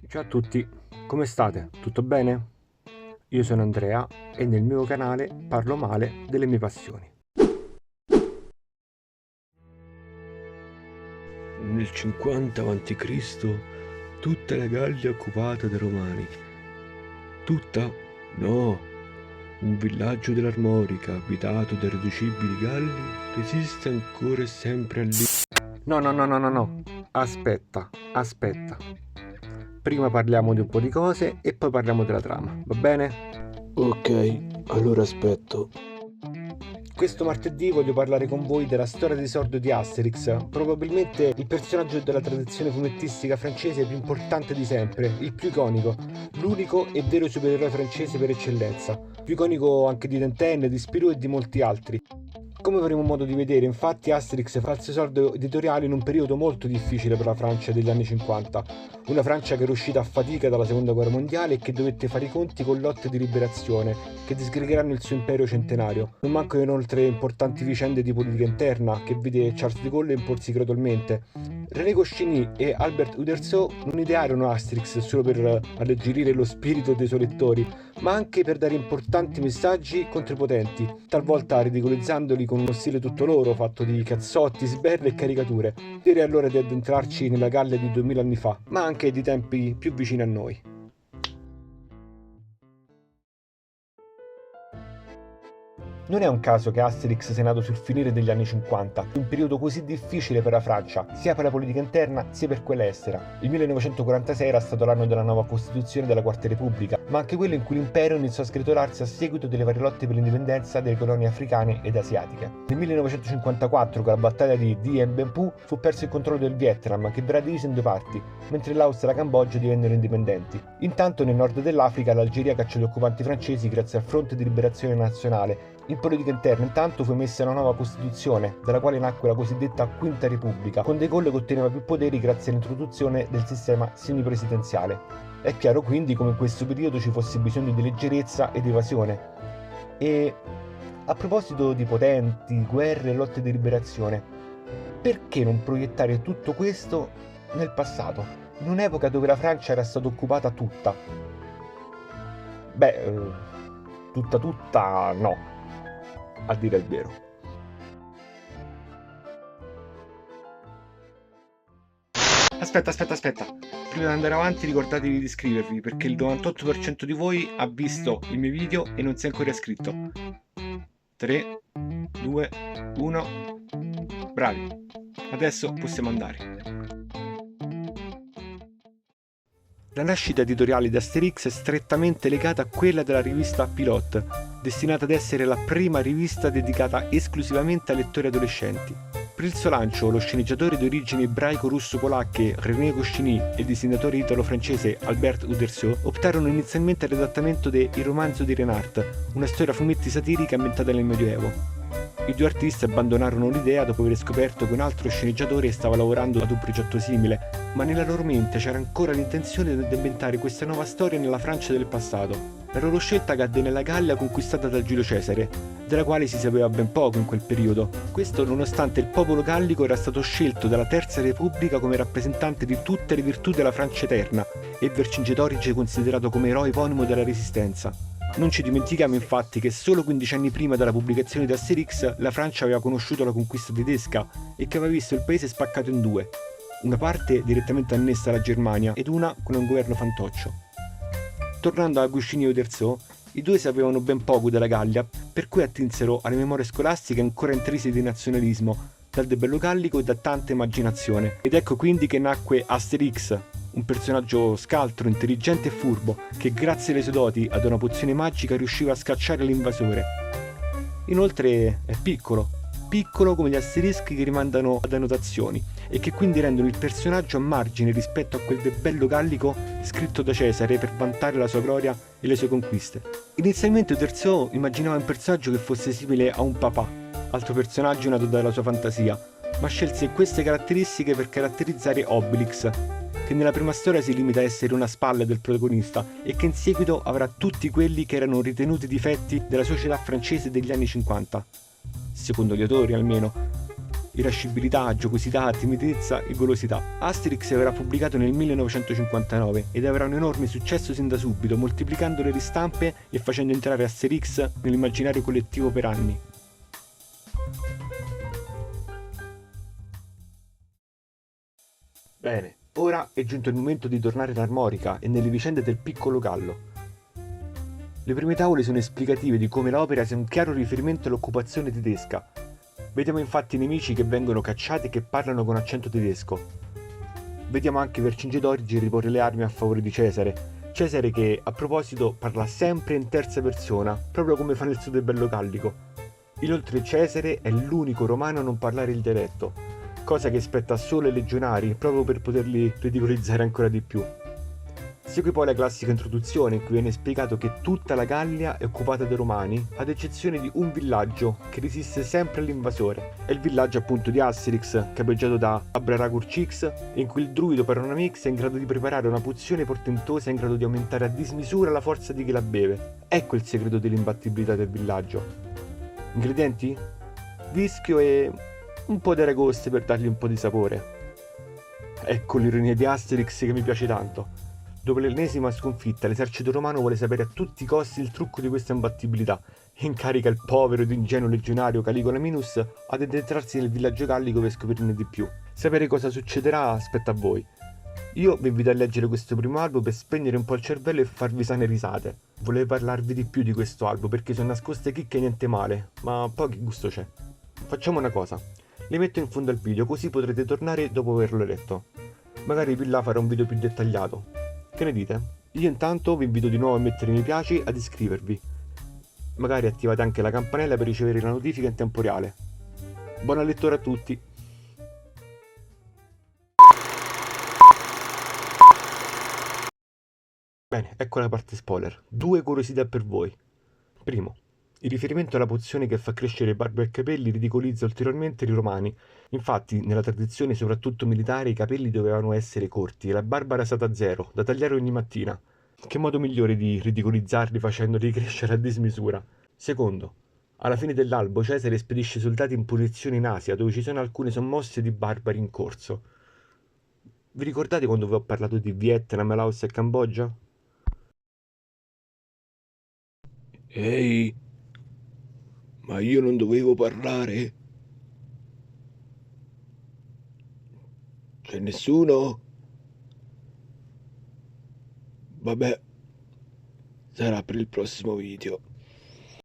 Ciao a tutti, come state? Tutto bene? Io sono Andrea e nel mio canale parlo male delle mie passioni. Nel 50 a.C. tutta la Gallia è occupata dai Romani. Tutta? No, un villaggio dell'Armorica abitato da irriducibili Galli resiste ancora e sempre lì. No. Aspetta. Prima parliamo di un po' di cose e poi parliamo della trama, va bene? Ok, allora aspetto. Questo martedì voglio parlare con voi della storia d'esordio di Asterix, probabilmente il personaggio della tradizione fumettistica francese più importante di sempre, il più iconico, l'unico e vero supereroe francese per eccellenza, più iconico anche di Tintin, di Spirou e di molti altri. Come avremo modo di vedere, infatti, Asterix fa il suo esordio editoriale in un periodo molto difficile per la Francia degli anni 50, una Francia che era uscita a fatica dalla seconda guerra mondiale e che dovette fare i conti con lotte di liberazione che disgregheranno il suo impero centenario. Non mancano inoltre importanti vicende di politica interna che vide Charles de Gaulle imporsi gradualmente. René Goscinny e Albert Uderzo non idearono Asterix solo per alleggerire lo spirito dei suoi lettori, ma anche per dare importanti messaggi contripotenti, talvolta ridicolizzandoli con uno stile tutto loro, fatto di cazzotti, sberle e caricature. Direi allora di addentrarci nella Gallia di 2000 anni fa, ma anche di tempi più vicini a noi. Non è un caso che Asterix sia nato sul finire degli anni 50, un periodo così difficile per la Francia, sia per la politica interna sia per quella estera. Il 1946 era stato l'anno della nuova Costituzione della Quarta Repubblica, ma anche quello in cui l'impero iniziò a sgretolarsi a seguito delle varie lotte per l'indipendenza delle colonie africane ed asiatiche. Nel 1954, con la battaglia di Dien Bien Phu, fu perso il controllo del Vietnam, che verrà diviso in due parti, mentre l'Austria e la Cambogia divennero indipendenti. Intanto nel nord dell'Africa l'Algeria cacciò gli occupanti francesi grazie al Fronte di Liberazione Nazionale. In politica interna intanto fu emessa una nuova Costituzione, dalla quale nacque la cosiddetta Quinta Repubblica, con De Gaulle che otteneva più poteri grazie all'introduzione del sistema semipresidenziale. È chiaro quindi come in questo periodo ci fosse bisogno di leggerezza ed evasione. E a proposito di potenti, guerre e lotte di liberazione, perché non proiettare tutto questo nel passato, in un'epoca dove la Francia era stata occupata tutta? Tutta no, a dire il vero. Aspetta. Prima di andare avanti ricordatevi di iscrivervi perché il 98% di voi ha visto il mio video e non si è ancora iscritto. 3, 2, 1. Bravi. Adesso possiamo andare. La nascita editoriale di Asterix è strettamente legata a quella della rivista Pilote, destinata ad essere la prima rivista dedicata esclusivamente a lettori adolescenti. Per il suo lancio, lo sceneggiatore di origini ebraico-russo-polacche René Goscinny e il disegnatore italo-francese Albert Uderzo optarono inizialmente all'adattamento de Il romanzo di Renard, una storia a fumetti satirica ambientata nel Medioevo. I due artisti abbandonarono l'idea dopo aver scoperto che un altro sceneggiatore stava lavorando ad un progetto simile, ma nella loro mente c'era ancora l'intenzione di ambientare questa nuova storia nella Francia del passato. La loro scelta cadde nella Gallia conquistata da Giulio Cesare, della quale si sapeva ben poco in quel periodo. Questo nonostante il popolo gallico era stato scelto dalla Terza Repubblica come rappresentante di tutte le virtù della Francia eterna e Vercingetorige considerato come eroe eponimo della Resistenza. Non ci dimentichiamo infatti che solo 15 anni prima della pubblicazione di Asterix la Francia aveva conosciuto la conquista tedesca e che aveva visto il paese spaccato in due, una parte direttamente annessa alla Germania ed una con un governo fantoccio. Tornando a Goscinny e Uderzo, i due sapevano ben poco della Gallia, per cui attinsero alle memorie scolastiche ancora intrise di nazionalismo, dal debello gallico e da tanta immaginazione. Ed ecco quindi che nacque Asterix, un personaggio scaltro, intelligente e furbo, che grazie alle sue doti ad una pozione magica riusciva a scacciare l'invasore. Inoltre è piccolo come gli asterischi che rimandano ad annotazioni e che quindi rendono il personaggio a margine rispetto a quel debello gallico scritto da Cesare per vantare la sua gloria e le sue conquiste. Inizialmente Uderzo immaginava un personaggio che fosse simile a un papà, altro personaggio nato dalla sua fantasia, ma scelse queste caratteristiche per caratterizzare Obelix, che nella prima storia si limita a essere una spalla del protagonista e che in seguito avrà tutti quelli che erano ritenuti difetti della società francese degli anni 50, secondo gli autori almeno. irascibilità, giocosità, timidezza e golosità. Asterix verrà pubblicato nel 1959 ed avrà un enorme successo sin da subito, moltiplicando le ristampe e facendo entrare Asterix nell'immaginario collettivo per anni. Bene, ora è giunto il momento di tornare in Armorica e nelle vicende del piccolo Gallo. Le prime tavole sono esplicative di come l'opera sia un chiaro riferimento all'occupazione tedesca. Vediamo infatti i nemici che vengono cacciati e che parlano con accento tedesco. Vediamo anche Vercingetorige riporre le armi a favore di Cesare. Cesare che, a proposito, parla sempre in terza persona, proprio come fa nel suo De Bello Gallico. Inoltre Cesare è l'unico romano a non parlare il dialetto, cosa che spetta solo ai legionari, proprio per poterli ridicolizzare ancora di più. Segue poi la classica introduzione in cui viene spiegato che tutta la Gallia è occupata dai Romani, ad eccezione di un villaggio che resiste sempre all'invasore. È il villaggio appunto di Asterix, capeggiato da Abraracurcix, in cui il druido Paronamix è in grado di preparare una pozione portentosa in grado di aumentare a dismisura la forza di chi la beve. Ecco il segreto dell'imbattibilità del villaggio. Ingredienti? Vischio e un po' di aragoste per dargli un po' di sapore. Ecco l'ironia di Asterix che mi piace tanto. Dopo l'ennesima sconfitta, l'esercito romano vuole sapere a tutti i costi il trucco di questa imbattibilità e incarica il povero ed ingenuo legionario Caligola Minus ad addentrarsi nel villaggio gallico per scoprirne di più. Sapere cosa succederà aspetta a voi. Io vi invito a leggere questo primo albo per spegnere un po' il cervello e farvi sane risate. Volevo parlarvi di più di questo albo perché sono nascoste chicche e niente male, ma poi che gusto c'è. Facciamo una cosa, le metto in fondo al video così potrete tornare dopo averlo letto. Magari più là farò un video più dettagliato. Che ne dite? Io intanto vi invito di nuovo a mettere mi piace e ad iscrivervi. Magari attivate anche la campanella per ricevere la notifica in tempo reale. Buona lettura a tutti! Bene, ecco la parte spoiler. 2 curiosità per voi. Primo, il riferimento alla pozione che fa crescere barba e capelli ridicolizza ulteriormente i romani. Infatti, nella tradizione soprattutto militare, i capelli dovevano essere corti e la barba rasata a zero, da tagliare ogni mattina. Che modo migliore di ridicolizzarli facendoli crescere a dismisura? Secondo, alla fine dell'albo Cesare spedisce soldati in punizione in Asia, dove ci sono alcune sommosse di barbari in corso. Vi ricordate quando vi ho parlato di Vietnam, Laos e Cambogia? Ehi, ma io non dovevo parlare? C'è nessuno? Vabbè, sarà per il prossimo video.